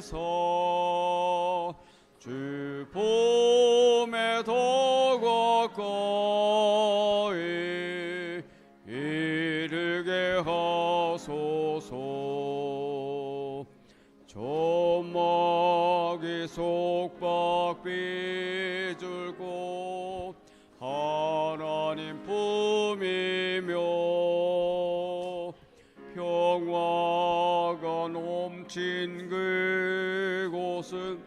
주께서 주 봄에 더 가까이 이르게 하소서. 조막이 속박 비줄고 하나님 품이며 평화가 넘친 그곳은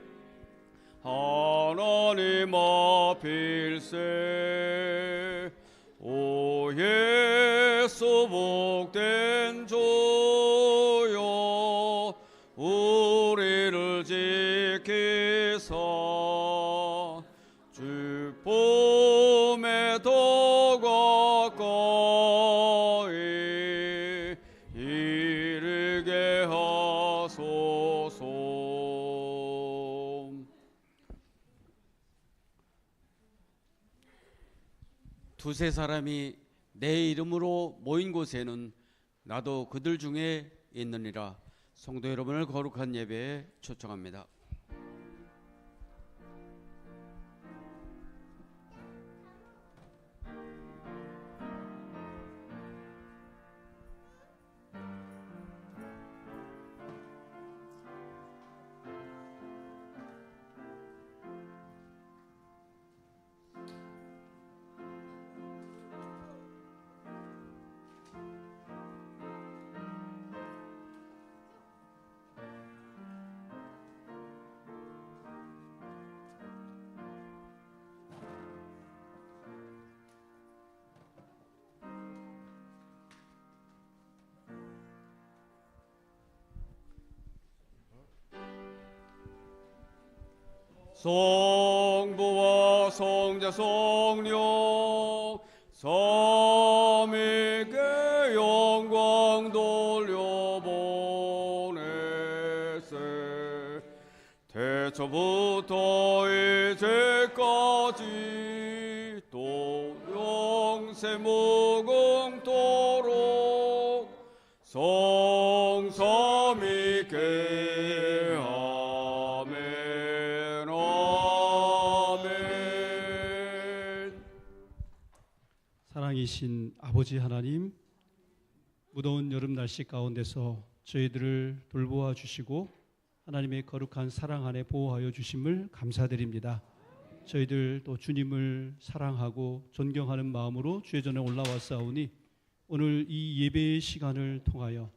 하나님 앞일세. 오 예수 복된 주여 우리를 지키사 주 봄에 더 가까이 이르게 하소서. 두세 사람이 내 이름으로 모인 곳에는 나도 그들 중에 있느니라. 성도 여러분을 거룩한 예배에 초청합니다. 성부와 성자 성령 삼위께 영광 돌려보내세. 태초부터 이제까지 또 영세 무궁토록 성삼위께 사랑이신 아버지 하나님, 무더운 여름 날씨 가운데서 저희들을 돌보아 주시고 하나님의 거룩한 사랑 안에 보호하여 주심을 감사드립니다. 저희들 또 주님을 사랑하고 존경하는 마음으로 주의 전에 올라왔사오니 오늘 이 예배의 시간을 통하여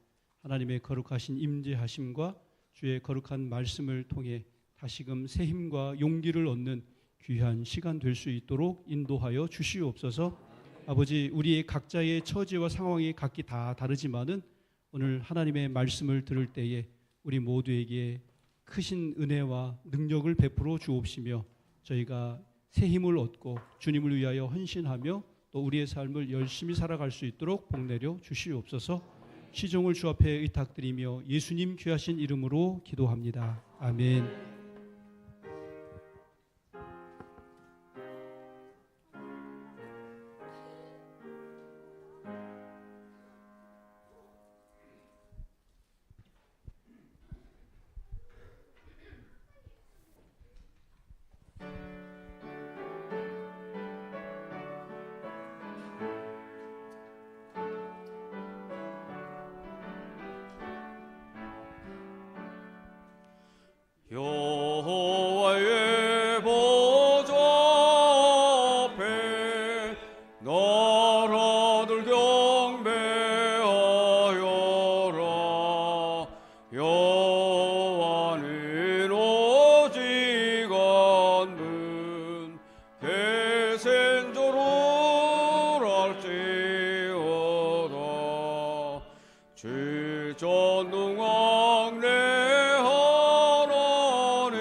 하나님의 거룩하신 임재하심과 주의 거룩한 말씀을 통해 다시금 새 힘과 용기를 얻는 귀한 시간 될 수 있도록 인도하여 주시옵소서. 아버지, 우리의 각자의 처지와 상황이 각기 다 다르지만은 오늘 하나님의 말씀을 들을 때에 우리 모두에게 크신 은혜와 능력을 베풀어 주옵시며 저희가 새 힘을 얻고 주님을 위하여 헌신하며 또 우리의 삶을 열심히 살아갈 수 있도록 복내려 주시옵소서. 시종을 주 앞에 의탁드리며 예수님 귀하신 이름으로 기도합니다. 아멘. 여호와의 보좌 앞에 나라들 경배하여라. 여호와는 오직 않는 계센조를 할지어다. 주전능왕래 하나님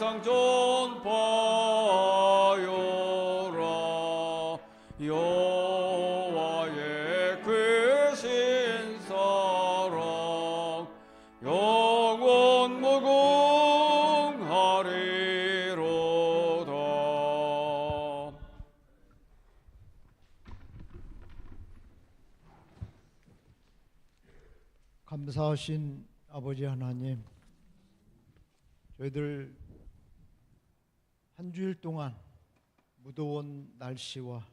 세상 전파하여라. 여호와의 크신 사랑 영원 무궁하리로다. 감사하신 아버지 하나님, 저희들 한 주일 동안 무더운 날씨와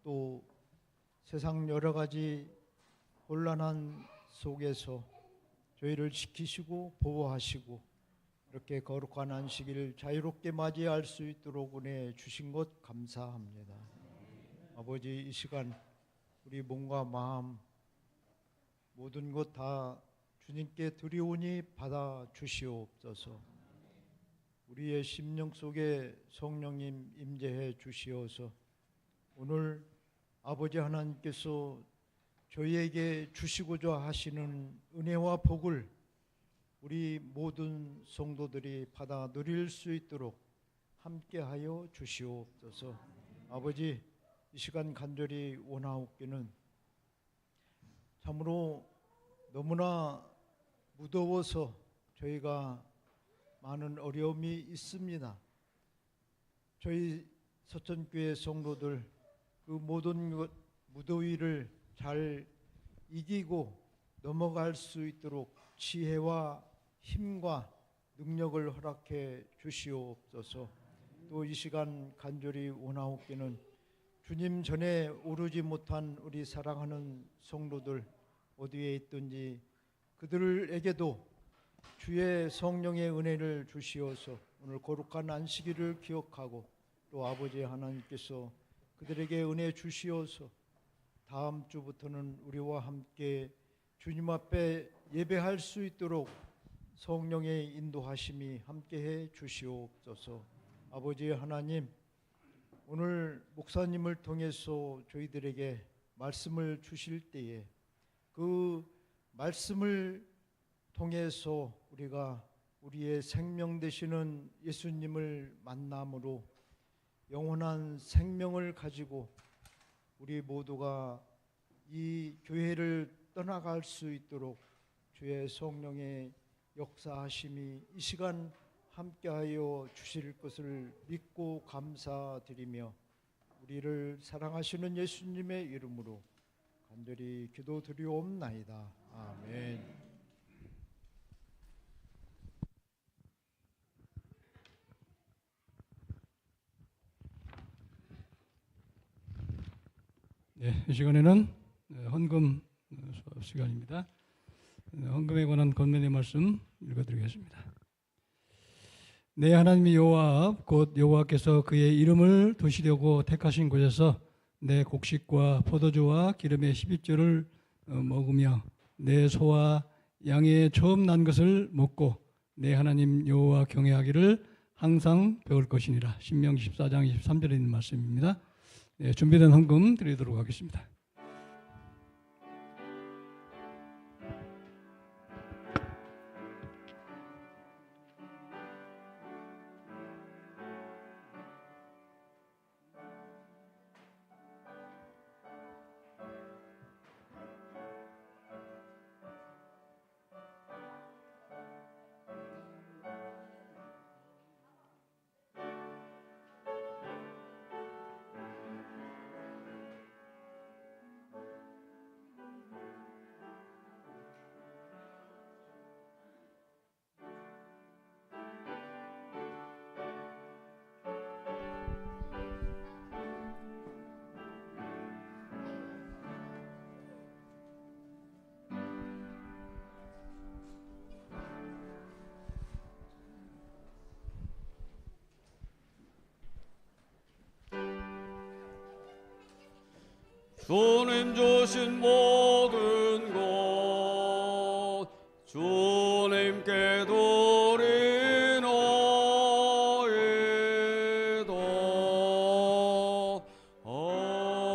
또 세상 여러 가지 혼란한 속에서 저희를 지키시고 보호하시고 이렇게 거룩한 안식일을 자유롭게 맞이할 수 있도록 은혜 주신 것 감사합니다. 아버지, 이 시간 우리 몸과 마음 모든 것 다 주님께 드리오니 받아 주시옵소서. 우리의 심령 속에 성령님 임재해 주시어서 오늘 아버지 하나님께서 저희에게 주시고자 하시는 은혜와 복을 우리 모든 성도들이 받아 누릴 수 있도록 함께하여 주시옵소서. 아버지, 이 시간 간절히 원하옵기는 참으로 너무나 무더워서 저희가 많은 어려움이 있습니다. 저희 서천교회 성도들 그 모든 무더위를 잘 이기고 넘어갈 수 있도록 지혜와 힘과 능력을 허락해 주시옵소서. 또 이 시간 간절히 원하옵기는 주님 전에 오르지 못한 우리 사랑하는 성도들 어디에 있든지 그들에게도 주의 성령의 은혜를 주시어서 오늘 거룩한 안식일을 기억하고 또 아버지 하나님께서 그들에게 은혜 주시어서 다음 주부터는 우리와 함께 주님 앞에 예배할 수 있도록 성령의 인도하심이 함께해 주시옵소서. 아버지 하나님, 오늘 목사님을 통해서 저희들에게 말씀을 주실 때에 그 말씀을 통해서 우리가 우리의 생명 되시는 예수님을 만남으로 영원한 생명을 가지고 우리 모두가 이 교회를 떠나갈 수 있도록 주의 성령의 역사하심이 이 시간 함께하여 주실 것을 믿고 감사드리며 우리를 사랑하시는 예수님의 이름으로 간절히 기도드리옵나이다. 아멘. 네, 이 시간에는 헌금 수업 시간입니다. 헌금에 관한 권면의 말씀 읽어드리겠습니다. 내 하나님 여호와 앞 곧 여호와께서 그의 이름을 두시려고 택하신 곳에서 내 곡식과 포도주와 기름의 12조를 먹으며 내 소와 양의 처음 난 것을 먹고 내 하나님 여호와 경외하기를 항상 배울 것이니라. 신명기 14장 23절에 있는 말씀입니다. 네, 준비된 헌금 드리도록 하겠습니다. 주님 주신 모든 것 주님께 드리나이다. 아멘.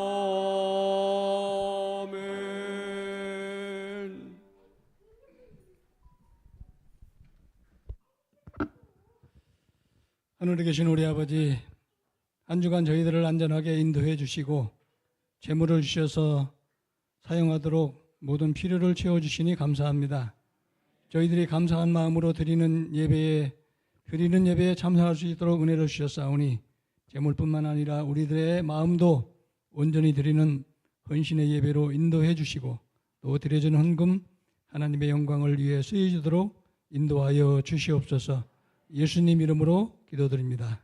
하늘에 계신 우리 아버지, 한 주간 저희들을 안전하게 인도해 주시고 재물을 주셔서 사용하도록 모든 필요를 채워주시니 감사합니다. 저희들이 감사한 마음으로 드리는 예배에 참석할 수 있도록 은혜를 주셨사오니 재물뿐만 아니라 우리들의 마음도 온전히 드리는 헌신의 예배로 인도해 주시고 또 드려진 헌금 하나님의 영광을 위해 쓰여지도록 인도하여 주시옵소서. 예수님 이름으로 기도드립니다.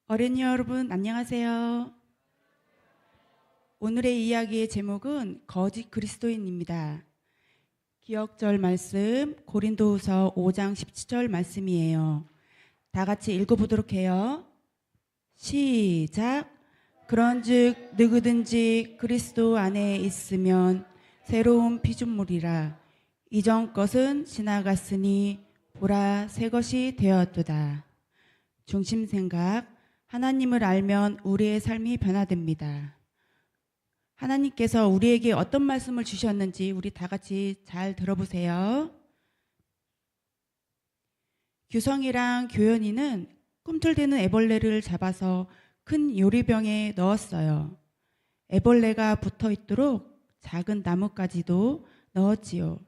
어린이 여러분 안녕하세요. 오늘의 이야기의 제목은 거짓 그리스도인입니다. 기억절 말씀 고린도후서 5장 17절 말씀이에요. 다 같이 읽어보도록 해요. 시작. 그런즉 누구든지 그리스도 안에 있으면 새로운 피조물이라. 이전 것은 지나갔으니 보라 새 것이 되었도다. 중심 생각. 하나님을 알면 우리의 삶이 변화됩니다. 하나님께서 우리에게 어떤 말씀을 주셨는지 우리 다 같이 잘 들어보세요. 규성이랑 교연이는 꿈틀대는 애벌레를 잡아서 큰 요리병에 넣었어요. 애벌레가 붙어 있도록 작은 나뭇가지도 넣었지요.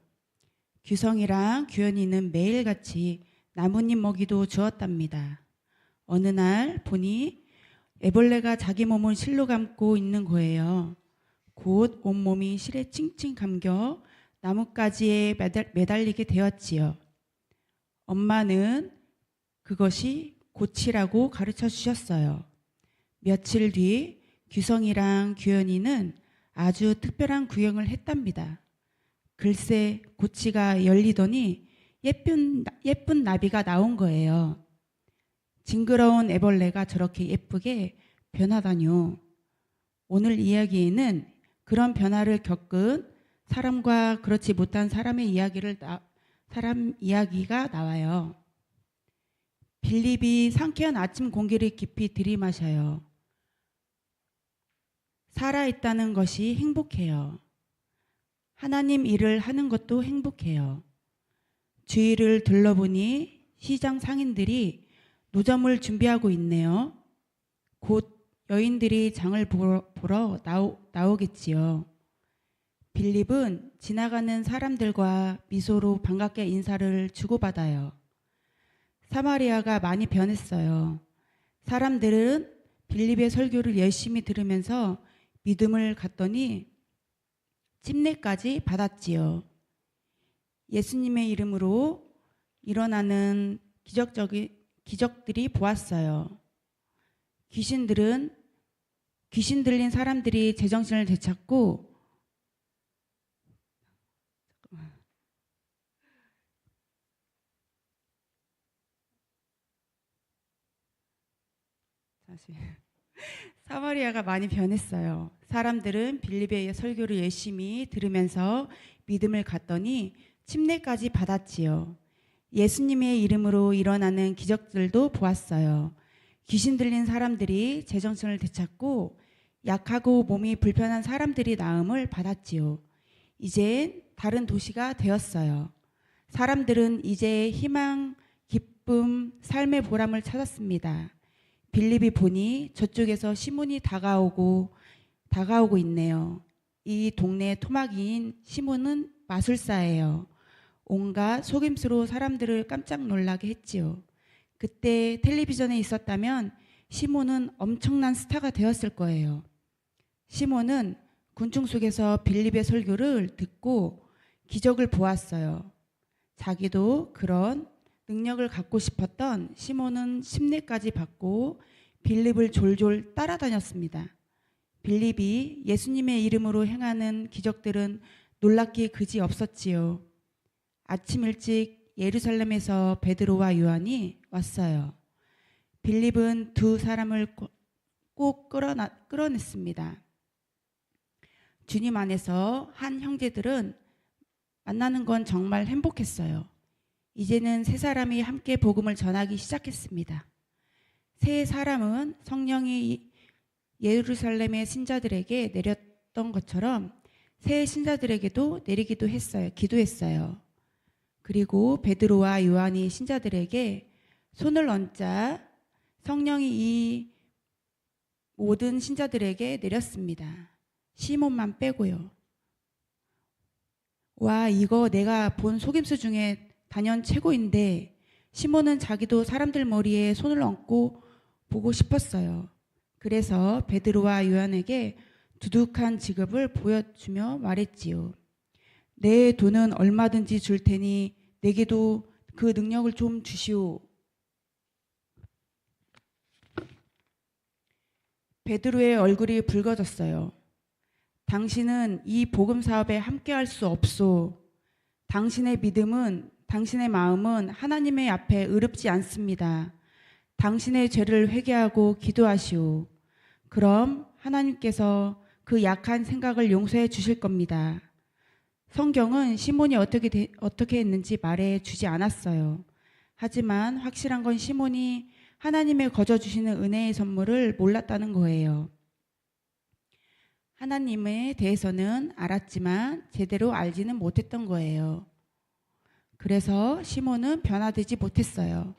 규성이랑 규연이는 매일같이 나뭇잎 먹이도 주었답니다. 어느 날 보니 애벌레가 자기 몸을 실로 감고 있는 거예요. 곧 온몸이 실에 칭칭 감겨 나뭇가지에 매달리게 되었지요. 엄마는 그것이 고치라고 가르쳐 주셨어요. 며칠 뒤 규성이랑 규현이는 아주 특별한 구경을 했답니다. 글쎄 고치가 열리더니 예쁜 나비가 나온 거예요. 징그러운 애벌레가 저렇게 예쁘게 변하다뇨. 오늘 이야기에는 그런 변화를 겪은 사람과 그렇지 못한 사람의 사람 이야기가 나와요. 빌립이 상쾌한 아침 공기를 깊이 들이마셔요. 살아있다는 것이 행복해요. 하나님 일을 하는 것도 행복해요. 주위를 둘러보니 시장 상인들이 노점을 준비하고 있네요. 곧 여인들이 장을 보러 나오겠지요. 빌립은 지나가는 사람들과 미소로 반갑게 인사를 주고받아요. 사마리아가 많이 변했어요. 사람들은 빌립의 설교를 열심히 들으면서 믿음을 갖더니 침례까지 받았지요. 예수님의 이름으로 일어나는 기적들이 보았어요. 귀신 들린 사람들이 제정신을 되찾고 사마리아가 많이 변했어요. 사람들은 빌립의 설교를 열심히 들으면서 믿음을 갖더니 침례까지 받았지요. 예수님의 이름으로 일어나는 기적들도 보았어요. 귀신 들린 사람들이 제정신을 되찾고 약하고 몸이 불편한 사람들이 나음을 받았지요. 이젠 다른 도시가 되었어요. 사람들은 이제 희망, 기쁨, 삶의 보람을 찾았습니다. 빌립이 보니 저쪽에서 시몬이 다가오고 있네요. 이 동네 토막이인 시몬은 마술사예요. 온갖 속임수로 사람들을 깜짝 놀라게 했지요. 그때 텔레비전에 있었다면 시몬은 엄청난 스타가 되었을 거예요. 시몬은 군중 속에서 빌립의 설교를 듣고 기적을 보았어요. 자기도 그런 능력을 갖고 싶었던 시몬은 침례까지 받고 빌립을 졸졸 따라다녔습니다. 빌립이 예수님의 이름으로 행하는 기적들은 놀랍기 그지 없었지요. 아침 일찍 예루살렘에서 베드로와 요한이 왔어요. 빌립은 두 사람을 꼭 끌어냈습니다. 주님 안에서 한 형제들은 만나는 건 정말 행복했어요. 이제는 세 사람이 함께 복음을 전하기 시작했습니다. 세 사람은 성령이 예루살렘의 신자들에게 내렸던 것처럼 새 신자들에게도 내리기도 했어요. 기도했어요. 그리고 베드로와 요한이 신자들에게 손을 얹자 성령이 이 모든 신자들에게 내렸습니다. 시몬만 빼고요. 와, 이거 내가 본 속임수 중에 단연 최고인데 시몬은 자기도 사람들 머리에 손을 얹고 보고 싶었어요. 그래서 베드로와 요한에게 두둑한 지갑을 보여주며 말했지요. 내 돈은 얼마든지 줄 테니 내게도 그 능력을 좀 주시오. 베드로의 얼굴이 붉어졌어요. 당신은 이 복음 사업에 함께할 수 없소. 당신의 믿음은, 당신의 마음은 하나님의 앞에 의롭지 않습니다. 당신의 죄를 회개하고 기도하시오. 그럼 하나님께서 그 약한 생각을 용서해 주실 겁니다. 성경은 시몬이 어떻게 했는지 말해 주지 않았어요. 하지만 확실한 건 시몬이 하나님의 거저 주시는 은혜의 선물을 몰랐다는 거예요. 하나님에 대해서는 알았지만 제대로 알지는 못했던 거예요. 그래서 시몬은 변화되지 못했어요.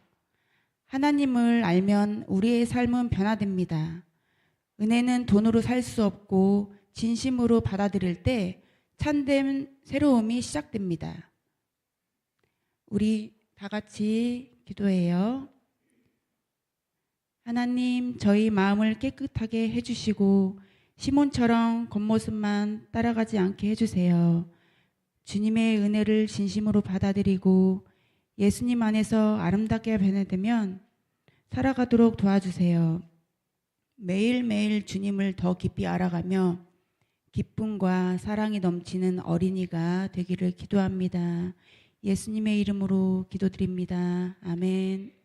하나님을 알면 우리의 삶은 변화됩니다. 은혜는 돈으로 살 수 없고 진심으로 받아들일 때 참된 새로움이 시작됩니다. 우리 다 같이 기도해요. 하나님, 저희 마음을 깨끗하게 해주시고 시몬처럼 겉모습만 따라가지 않게 해주세요. 주님의 은혜를 진심으로 받아들이고 예수님 안에서 아름답게 변해되면 살아가도록 도와주세요. 매일매일 주님을 더 깊이 알아가며 기쁨과 사랑이 넘치는 어린이가 되기를 기도합니다. 예수님의 이름으로 기도드립니다. 아멘.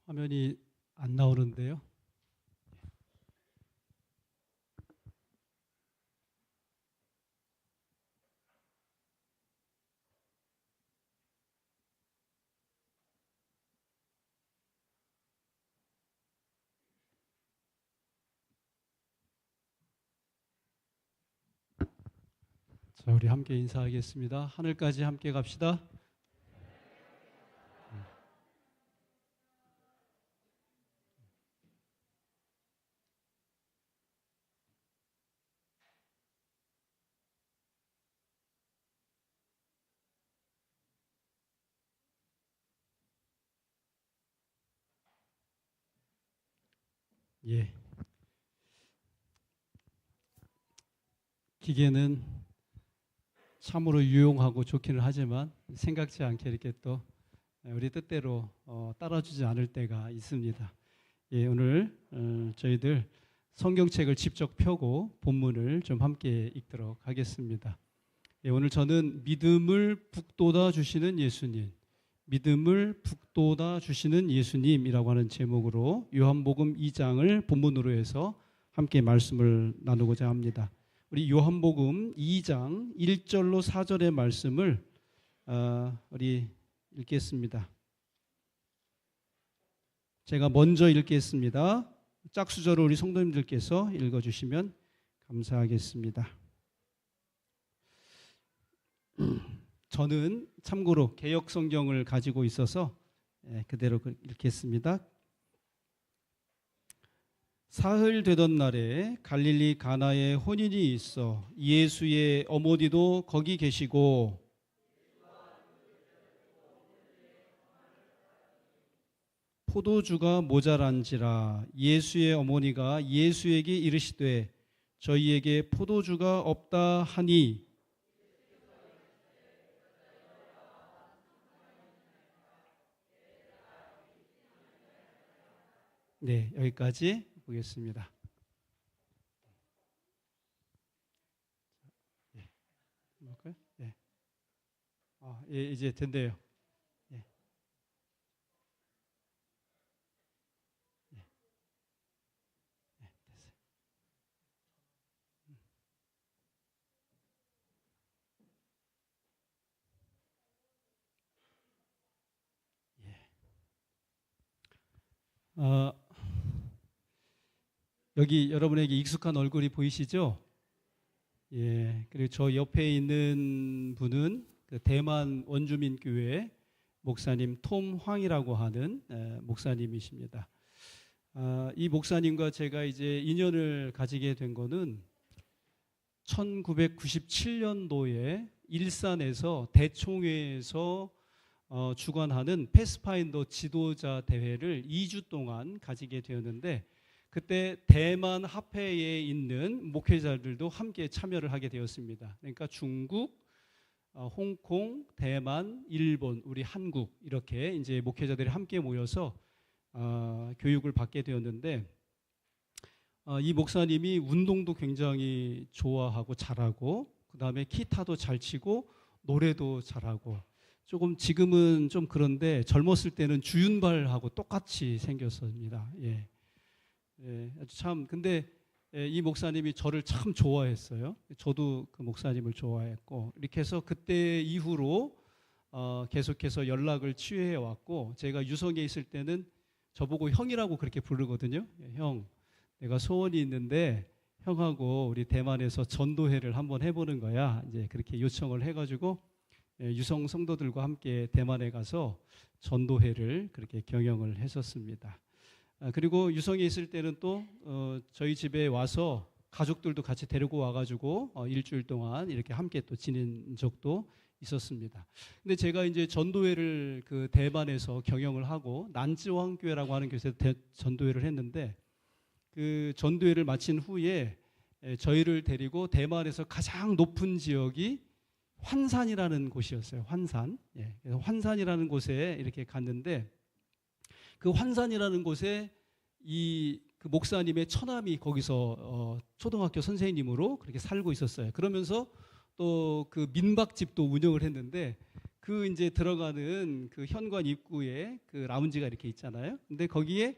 화면이 안 나오는데요. 자, 우리 함께 인사하겠습니다. 하늘까지 함께 갑시다. 예. 기계는 참으로 유용하고 좋기는 하지만 생각지 않게 이렇게 또 우리 뜻대로 따라주지 않을 때가 있습니다. 예, 오늘 저희들 성경책을 직접 펴고 본문을 좀 함께 읽도록 하겠습니다. 예, 오늘 저는 믿음을 북돋아 주시는 예수님, 믿음을 북돋아 주시는 예수님이라고 하는 제목으로 요한복음 2장을 본문으로 해서 함께 말씀을 나누고자 합니다. 우리 요한복음 2장 1절로 4절의 말씀을 우리 읽겠습니다. 제가 먼저 읽겠습니다. 짝수저로 우리 성도님들께서 읽어주시면 감사하겠습니다. 저는 참고로 개역 성경을 가지고 있어서 그대로 읽겠습니다. 사흘 되던 날에 갈릴리 가나에 혼인이 있어 예수의 어머니도 거기 계시고 포도주가 모자란지라 예수의 어머니가 예수에게 이르시되 저희에게 포도주가 없다 하니 네, 여기까지 보겠습니다. 예, 볼까요? 예. 예, 이제 된대요. 예. 예. 예, 됐어요. 예. 여기 여러분에게 익숙한 얼굴이 보이시죠? 예, 그리고 저 옆에 있는 분은 그 대만 원주민 교회 목사님 톰 황이라고 하는 목사님이십니다. 이 목사님과 제가 이제 인연을 가지게 된 거는 1997년도에 일산에서 대총회에서 주관하는 패스파인더 지도자 대회를 2주 동안 가지게 되었는데 그때 대만 합회에 있는 목회자들도 함께 참여를 하게 되었습니다. 그러니까 중국, 홍콩, 대만, 일본, 우리 한국 이렇게 이제 목회자들이 함께 모여서 교육을 받게 되었는데 이 목사님이 운동도 굉장히 좋아하고 잘하고 그 다음에 기타도 잘 치고 노래도 잘하고 조금 지금은 좀 그런데 젊었을 때는 주윤발하고 똑같이 생겼습니다. 예. 예, 아주 참 근데 이 목사님이 저를 참 좋아했어요. 저도 그 목사님을 좋아했고, 이렇게 해서 그때 이후로 계속해서 연락을 취해 왔고, 제가 유성에 있을 때는 저보고 형이라고 그렇게 부르거든요. 형, 내가 소원이 있는데 형하고 우리 대만에서 전도회를 한번 해보는 거야. 이제 그렇게 요청을 해가지고 유성 성도들과 함께 대만에 가서 전도회를 그렇게 경영을 했었습니다. 그리고 유성에 있을 때는 또 저희 집에 와서 가족들도 같이 데리고 와가지고 일주일 동안 이렇게 함께 또 지낸 적도 있었습니다. 근데 제가 이제 전도회를 그 대만에서 경영을 하고 난지왕교회라고 하는 교회에서 전도회를 했는데, 그 전도회를 마친 후에 저희를 데리고 대만에서 가장 높은 지역이 환산이라는 곳이었어요. 환산. 그래서 환산이라는 곳에 이렇게 갔는데, 그 환산이라는 곳에 그 목사님의 처남이 거기서 초등학교 선생님으로 그렇게 살고 있었어요. 그러면서 또 그 민박집도 운영을 했는데, 그 이제 들어가는 그 현관 입구에 그 라운지가 이렇게 있잖아요. 근데 거기에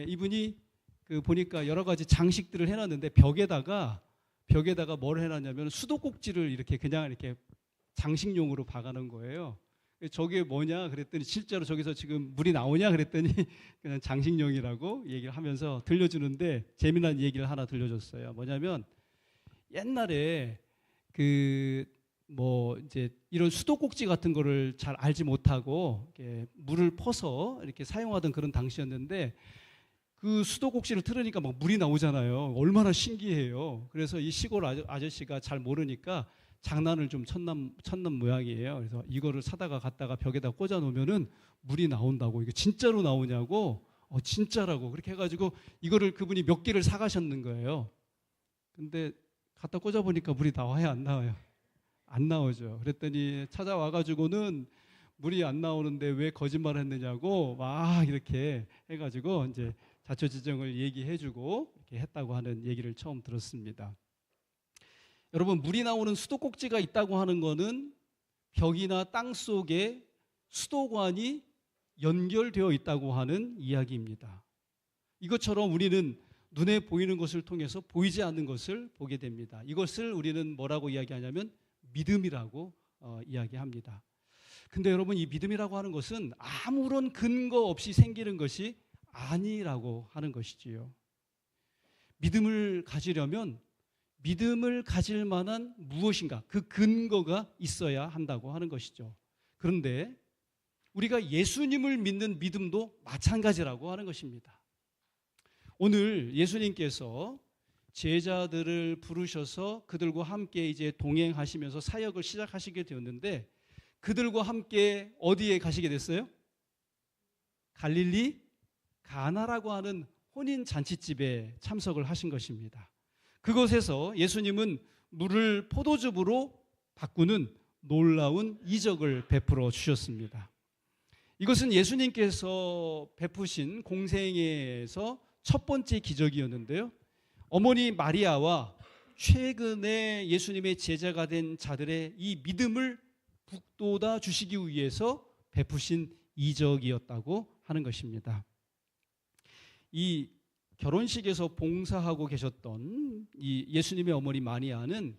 이분이 그 보니까 여러 가지 장식들을 해놨는데 벽에다가 뭘 해놨냐면 수도꼭지를 이렇게 그냥 이렇게 장식용으로 박아놓은 거예요. 저게 뭐냐 그랬더니 실제로 저기서 지금 물이 나오냐 그랬더니 그냥 장식용이라고 얘기를 하면서 들려주는데, 재미난 얘기를 하나 들려줬어요. 뭐냐면 옛날에 이제 이런 수도꼭지 같은 거를 잘 알지 못하고 이렇게 물을 퍼서 이렇게 사용하던 그런 당시였는데, 그 수도꼭지를 틀으니까 막 물이 나오잖아요. 얼마나 신기해요. 그래서 이 시골 아저씨가 잘 모르니까 장난을 좀 쳤는 모양이에요. 그래서 이거를 사다가 갖다가 벽에다 꽂아 놓으면은 물이 나온다고. 이게 진짜로 나오냐고. 진짜라고. 그렇게 해가지고 이거를 그분이 몇 개를 사가셨는 거예요. 근데 갖다 꽂아 보니까 물이 나와요, 안 나와요? 안 나오죠. 그랬더니 찾아와가지고는 물이 안 나오는데 왜 거짓말을 했느냐고 막 이렇게 해가지고 이제 자초지종을 얘기해주고 이렇게 했다고 하는 얘기를 처음 들었습니다. 여러분, 물이 나오는 수도꼭지가 있다고 하는 거는 벽이나 땅 속에 수도관이 연결되어 있다고 하는 이야기입니다. 이것처럼 우리는 눈에 보이는 것을 통해서 보이지 않는 것을 보게 됩니다. 이것을 우리는 뭐라고 이야기하냐면 믿음이라고 이야기합니다. 근데 여러분, 이 믿음이라고 하는 것은 아무런 근거 없이 생기는 것이 아니라고 하는 것이지요. 믿음을 가지려면 믿음을 가질 만한 무엇인가, 그 근거가 있어야 한다고 하는 것이죠. 그런데 우리가 예수님을 믿는 믿음도 마찬가지라고 하는 것입니다. 오늘 예수님께서 제자들을 부르셔서 그들과 함께 이제 동행하시면서 사역을 시작하시게 되었는데, 그들과 함께 어디에 가시게 됐어요? 갈릴리 가나라고 하는 혼인 잔치집에 참석을 하신 것입니다. 그곳에서 예수님은 물을 포도즙으로 바꾸는 놀라운 이적을 베풀어 주셨습니다. 이것은 예수님께서 베푸신 공생애에서 첫 번째 기적이었는데요. 어머니 마리아와 최근에 예수님의 제자가 된 자들의 이 믿음을 북돋아 주시기 위해서 베푸신 이적이었다고 하는 것입니다. 이 결혼식에서 봉사하고 계셨던 이 예수님의 어머니 마리아는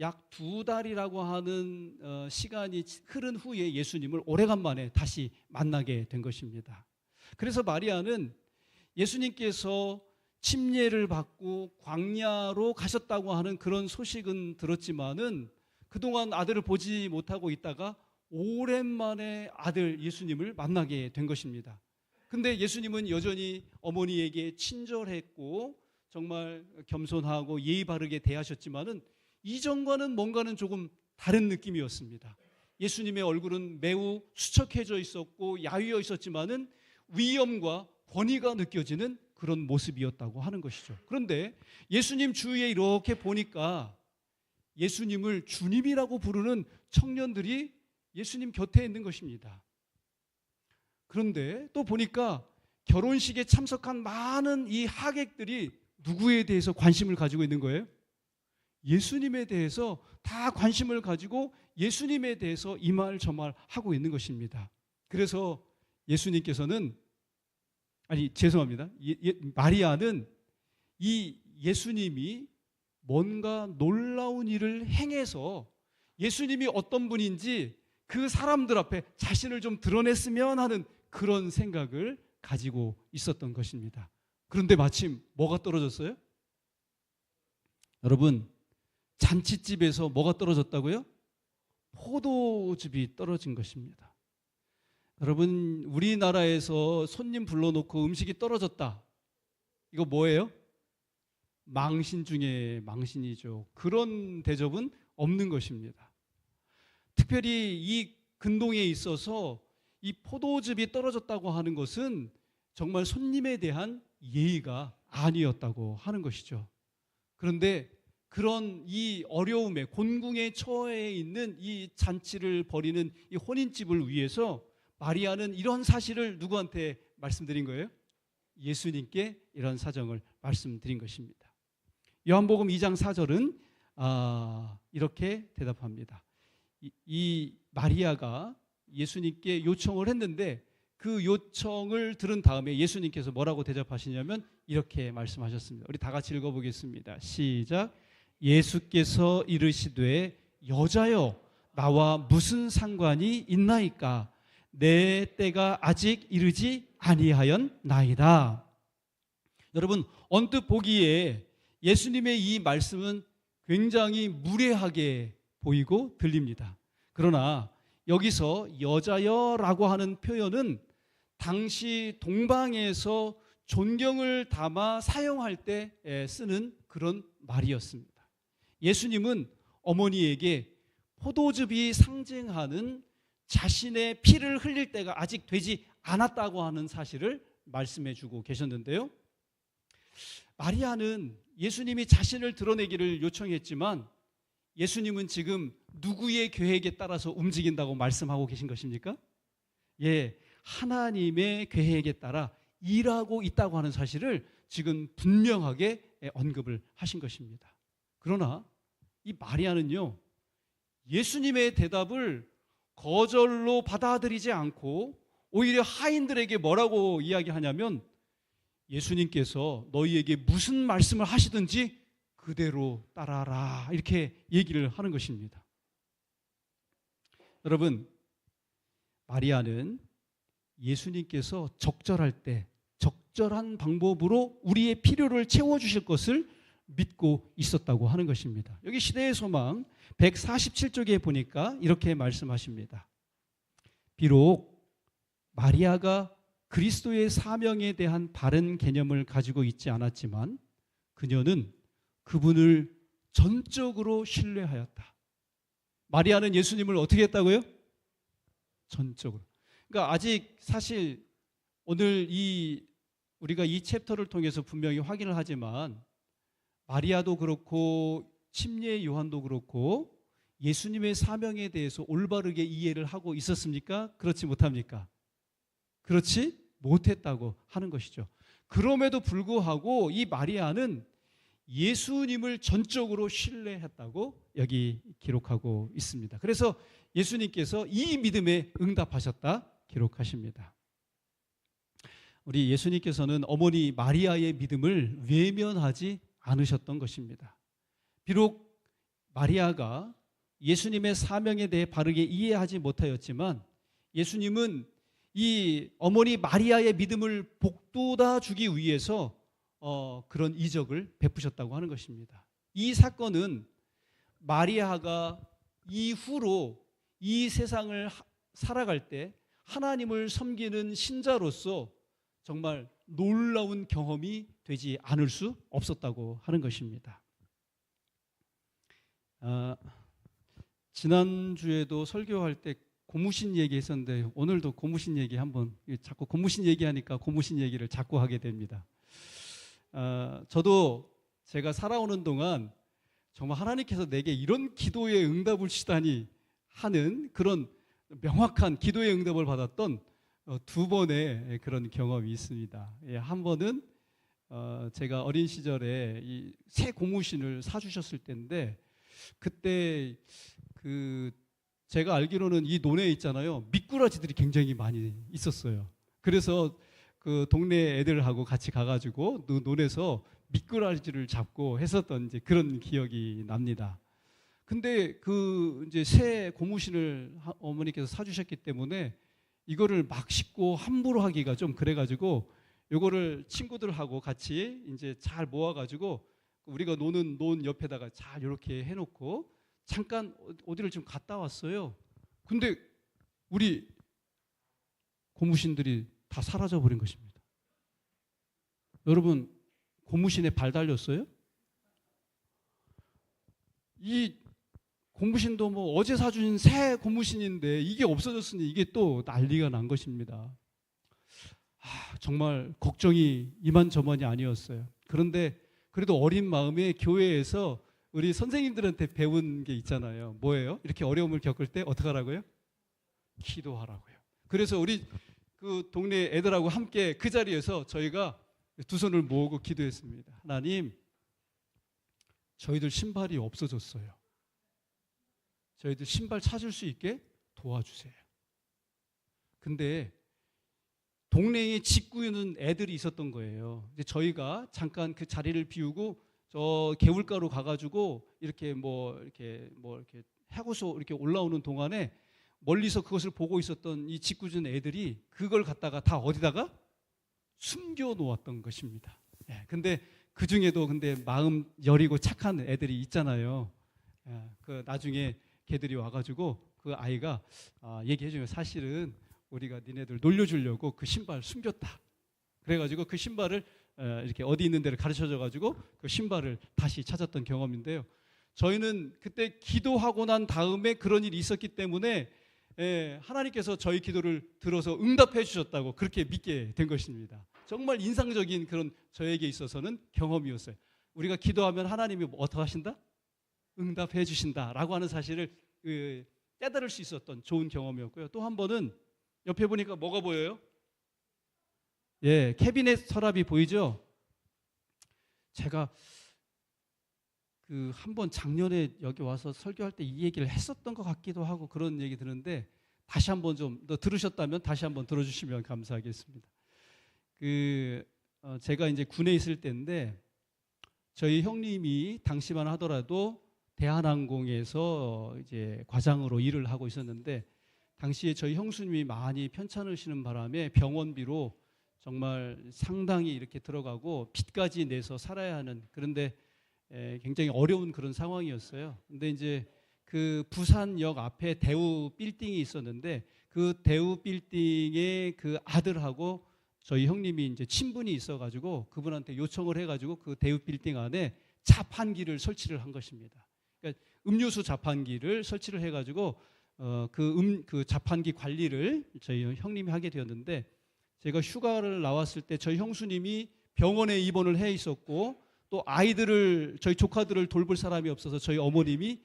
약 2달이라고 하는 시간이 흐른 후에 예수님을 오래간만에 다시 만나게 된 것입니다. 그래서 마리아는 예수님께서 침례를 받고 광야로 가셨다고 하는 그런 소식은 들었지만은 그동안 아들을 보지 못하고 있다가 오랜만에 아들 예수님을 만나게 된 것입니다. 근데 예수님은 여전히 어머니에게 친절했고 정말 겸손하고 예의 바르게 대하셨지만은 이전과는 뭔가는 조금 다른 느낌이었습니다. 예수님의 얼굴은 매우 수척해져 있었고 야위어 있었지만은 위엄과 권위가 느껴지는 그런 모습이었다고 하는 것이죠. 그런데 예수님 주위에 이렇게 보니까 예수님을 주님이라고 부르는 청년들이 예수님 곁에 있는 것입니다. 그런데 또 보니까 결혼식에 참석한 많은 이 하객들이 누구에 대해서 관심을 가지고 있는 거예요? 예수님에 대해서 다 관심을 가지고 예수님에 대해서 이 말 저 말 하고 있는 것입니다. 그래서 예수님께서는 마리아는 이 예수님이 뭔가 놀라운 일을 행해서 예수님이 어떤 분인지 그 사람들 앞에 자신을 좀 드러냈으면 하는 그런 생각을 가지고 있었던 것입니다. 그런데 마침 뭐가 떨어졌어요? 여러분, 잔치집에서 뭐가 떨어졌다고요? 포도즙이 떨어진 것입니다. 여러분, 우리나라에서 손님 불러놓고 음식이 떨어졌다. 이거 뭐예요? 망신 중에 망신이죠. 그런 대접은 없는 것입니다. 특별히 이 근동에 있어서 이 포도즙이 떨어졌다고 하는 것은 정말 손님에 대한 예의가 아니었다고 하는 것이죠. 그런데 그런 이 어려움에 곤궁에 처해 있는 이 잔치를 벌이는 이 혼인집을 위해서 마리아는 이런 사실을 누구한테 말씀드린 거예요? 예수님께 이런 사정을 말씀드린 것입니다. 요한복음 2장 4절은 이렇게 대답합니다. 이 마리아가 예수님께 요청을 했는데 그 요청을 들은 다음에 예수님께서 뭐라고 대답하시냐면 이렇게 말씀하셨습니다. 우리 다 같이 읽어보겠습니다. 시작. 예수께서 이르시되 여자여 나와 무슨 상관이 있나이까? 내 때가 아직 이르지 아니하였나이다. 여러분, 언뜻 보기에 예수님의 이 말씀은 굉장히 무례하게 보이고 들립니다. 그러나 여기서 여자여라고 하는 표현은 당시 동방에서 존경을 담아 사용할 때 쓰는 그런 말이었습니다. 예수님은 어머니에게 포도즙이 상징하는 자신의 피를 흘릴 때가 아직 되지 않았다고 하는 사실을 말씀해 주고 계셨는데요. 마리아는 예수님이 자신을 드러내기를 요청했지만 예수님은 지금 누구의 계획에 따라서 움직인다고 말씀하고 계신 것입니까? 예, 하나님의 계획에 따라 일하고 있다고 하는 사실을 지금 분명하게 언급을 하신 것입니다. 그러나 이 마리아는요, 예수님의 대답을 거절로 받아들이지 않고 오히려 하인들에게 뭐라고 이야기하냐면 예수님께서 너희에게 무슨 말씀을 하시든지 그대로 따라라 이렇게 얘기를 하는 것입니다. 여러분, 마리아는 예수님께서 적절할 때 적절한 방법으로 우리의 필요를 채워주실 것을 믿고 있었다고 하는 것입니다. 여기 시대의 소망 147쪽에 보니까 이렇게 말씀하십니다. 비록 마리아가 그리스도의 사명에 대한 바른 개념을 가지고 있지 않았지만 그녀는 그분을 전적으로 신뢰하였다. 마리아는 예수님을 어떻게 했다고요? 전적으로. 그러니까 아직 사실 오늘 우리가 이 챕터를 통해서 분명히 확인을 하지만 마리아도 그렇고 침례 요한도 그렇고 예수님의 사명에 대해서 올바르게 이해를 하고 있었습니까? 그렇지 못합니까? 그렇지 못했다고 하는 것이죠. 그럼에도 불구하고 이 마리아는 예수님을 전적으로 신뢰했다고 여기 기록하고 있습니다. 그래서 예수님께서 이 믿음에 응답하셨다 기록하십니다. 우리 예수님께서는 어머니 마리아의 믿음을 외면하지 않으셨던 것입니다. 비록 마리아가 예수님의 사명에 대해 바르게 이해하지 못하였지만 예수님은 이 어머니 마리아의 믿음을 복돋아 주기 위해서 그런 이적을 베푸셨다고 하는 것입니다. 이 사건은 마리아가 이후로 이 세상을 살아갈 때 하나님을 섬기는 신자로서 정말 놀라운 경험이 되지 않을 수 없었다고 하는 것입니다. 지난주에도 설교할 때 고무신 얘기했었는데 오늘도 고무신 얘기 한번, 자꾸 고무신 얘기하니까 고무신 얘기를 자꾸 하게 됩니다. 저도 제가 살아오는 동안 정말 하나님께서 내게 이런 기도의 응답을 주시다니 하는 그런 명확한 기도의 응답을 받았던 두 번의 그런 경험이 있습니다. 한 번은 제가 어린 시절에 이 새 고무신을 사주셨을 때인데 그때 제가 알기로는 이 논에 있잖아요. 미꾸라지들이 굉장히 많이 있었어요. 그래서 그 동네 애들하고 같이 가가지고 논에서 미꾸라지를 잡고 했었던 이제 그런 기억이 납니다. 근데 그 이제 새 고무신을 어머니께서 사주셨기 때문에 이거를 막 신고 함부로 하기가 좀 그래가지고 요거를 친구들하고 같이 이제 잘 모아가지고 우리가 노는 논 옆에다가 잘 이렇게 해놓고 잠깐 어디를 좀 갔다 왔어요. 근데 우리 고무신들이 다 사라져 버린 것입니다. 여러분 고무신에 발 달렸어요? 이 고무신도 뭐 어제 사준 새 고무신인데 이게 없어졌으니 이게 또 난리가 난 것입니다. 정말 걱정이 이만저만이 아니었어요. 그런데 그래도 어린 마음에 교회에서 우리 선생님들한테 배운 게 있잖아요. 뭐예요? 이렇게 어려움을 겪을 때 어떻게 하라고요? 기도하라고요. 그래서 우리 그 동네 애들하고 함께 그 자리에서 저희가 두 손을 모으고 기도했습니다. 하나님, 저희들 신발이 없어졌어요. 저희들 신발 찾을 수 있게 도와주세요. 근데 동네에 집 구는 애들이 있었던 거예요. 이제 저희가 잠깐 그 자리를 비우고 저 개울가로 가가지고 이렇게 하고서 이렇게 올라오는 동안에 멀리서 그것을 보고 있었던 이 집 구는 애들이 그걸 갖다가 다 어디다가 숨겨 놓았던 것입니다. 근데 그 중에도 근데 마음 여리고 착한 애들이 있잖아요. 그 나중에 걔들이 와가지고 그 아이가 얘기해주면 사실은 우리가 니네들 놀려주려고 그 신발 숨겼다. 그래가지고 그 신발을 이렇게 어디 있는 데를 가르쳐줘가지고 그 신발을 다시 찾았던 경험인데요. 저희는 그때 기도하고 난 다음에 그런 일이 있었기 때문에 하나님께서 저희 기도를 들어서 응답해 주셨다고 그렇게 믿게 된 것입니다. 정말 인상적인 그런 저에게 있어서는 경험이었어요. 우리가 기도하면 하나님이 어떻게 하신다? 응답해 주신다라고 하는 사실을 깨달을 수 있었던 좋은 경험이었고요. 또 한 번은 옆에 보니까 뭐가 보여요? 캐비넷 서랍이 보이죠? 제가 그 한 번 작년에 여기 와서 설교할 때 이 얘기를 했었던 것 같기도 하고 그런 얘기 드는데 다시 한번 좀 더 들으셨다면 다시 한번 들어주시면 감사하겠습니다. 제가 이제 군에 있을 때인데 저희 형님이 당시만 하더라도 대한항공에서 이제 과장으로 일을 하고 있었는데 당시에 저희 형수님이 많이 편찮으시는 바람에 병원비로 정말 상당히 이렇게 들어가고 빚까지 내서 살아야 하는 그런데 굉장히 어려운 그런 상황이었어요. 근데 이제 그 부산역 앞에 대우 빌딩이 있었는데 그 대우 빌딩의 그 아들하고 저희 형님이 이제 친분이 있어가지고 그분한테 요청을 해가지고 그 대우 빌딩 안에 자판기를 설치를 한 것입니다. 그러니까 음료수 자판기를 설치를 해가지고 그 자판기 관리를 저희 형님이 하게 되었는데 제가 휴가를 나왔을 때 저희 형수님이 병원에 입원을 해 있었고 또 아이들을 저희 조카들을 돌볼 사람이 없어서 저희 어머님이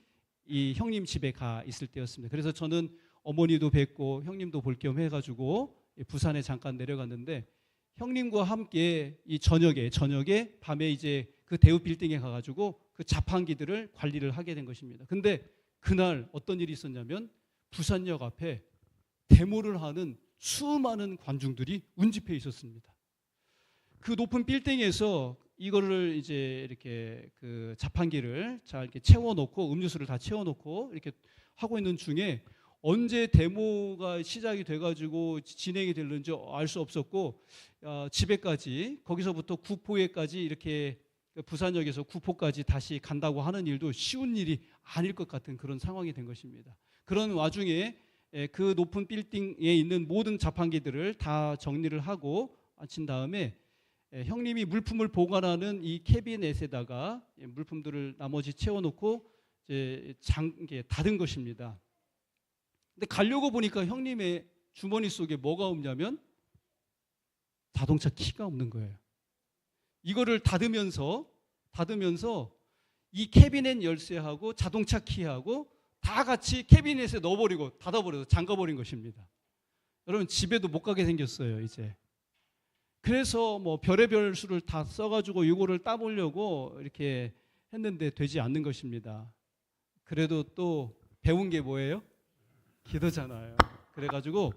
이 형님 집에 가 있을 때였습니다. 그래서 저는 어머니도 뵙고 형님도 볼 겸 해가지고 부산에 잠깐 내려갔는데 형님과 함께 이 저녁에 밤에 이제 그 대우 빌딩에 가가지고 그 자판기들을 관리를 하게 된 것입니다. 근데 그날 어떤 일이 있었냐면 부산역 앞에 데모를 하는 수많은 관중들이 운집해 있었습니다. 그 높은 빌딩에서 이거를 이제 이렇게 그 자판기를 잘 이렇게 채워놓고 음료수를 다 채워놓고 이렇게 하고 있는 중에 언제 데모가 시작이 돼가지고 진행이 되는지 알 수 없었고 집에까지 거기서부터 구포에까지 이렇게 부산역에서 구포까지 다시 간다고 하는 일도 쉬운 일이 아닐 것 같은 그런 상황이 된 것입니다. 그런 와중에 그 높은 빌딩에 있는 모든 자판기들을 다 정리를 하고 마친 다음에 형님이 물품을 보관하는 이 캐비넷에다가 물품들을 나머지 채워놓고 이제 닫은 것입니다. 근데 가려고 보니까 형님의 주머니 속에 뭐가 없냐면 자동차 키가 없는 거예요. 이거를 닫으면서 이 캐비넷 열쇠하고 자동차 키하고 다 같이 캐비넷에 넣어버리고 닫아버려서 잠가버린 것입니다. 여러분 집에도 못 가게 생겼어요 이제. 그래서 뭐 별의별 수를 다 써가지고 이거를 따보려고 이렇게 했는데 되지 않는 것입니다. 그래도 또 배운 게 뭐예요? 기도잖아요. 그래가지고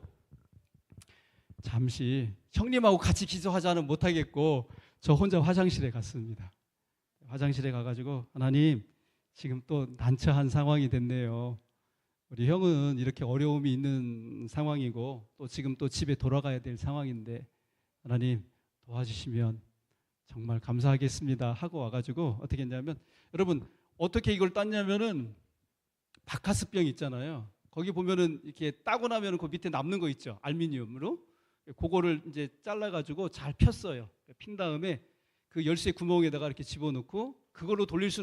잠시 형님하고 같이 기도하자는 못하겠고 저 혼자 화장실에 갔습니다. 화장실에 가가지고 하나님 지금 또 난처한 상황이 됐네요. 우리 형은 이렇게 어려움이 있는 상황이고 또 지금 또 집에 돌아가야 될 상황인데 하나님 도와주시면 정말 감사하겠습니다 하고 와가지고 어떻게 했냐면 여러분 어떻게 이걸 땄냐면은 바카스병 있잖아요. 거기 보면은 이렇게 따고 나면은 그 밑에 남는 거 있죠. 알루미늄으로. 그거를 이제 잘라가지고 잘 폈어요. 핀 다음에 그 열쇠 구멍에다가 이렇게 집어넣고 그걸로 돌릴 수는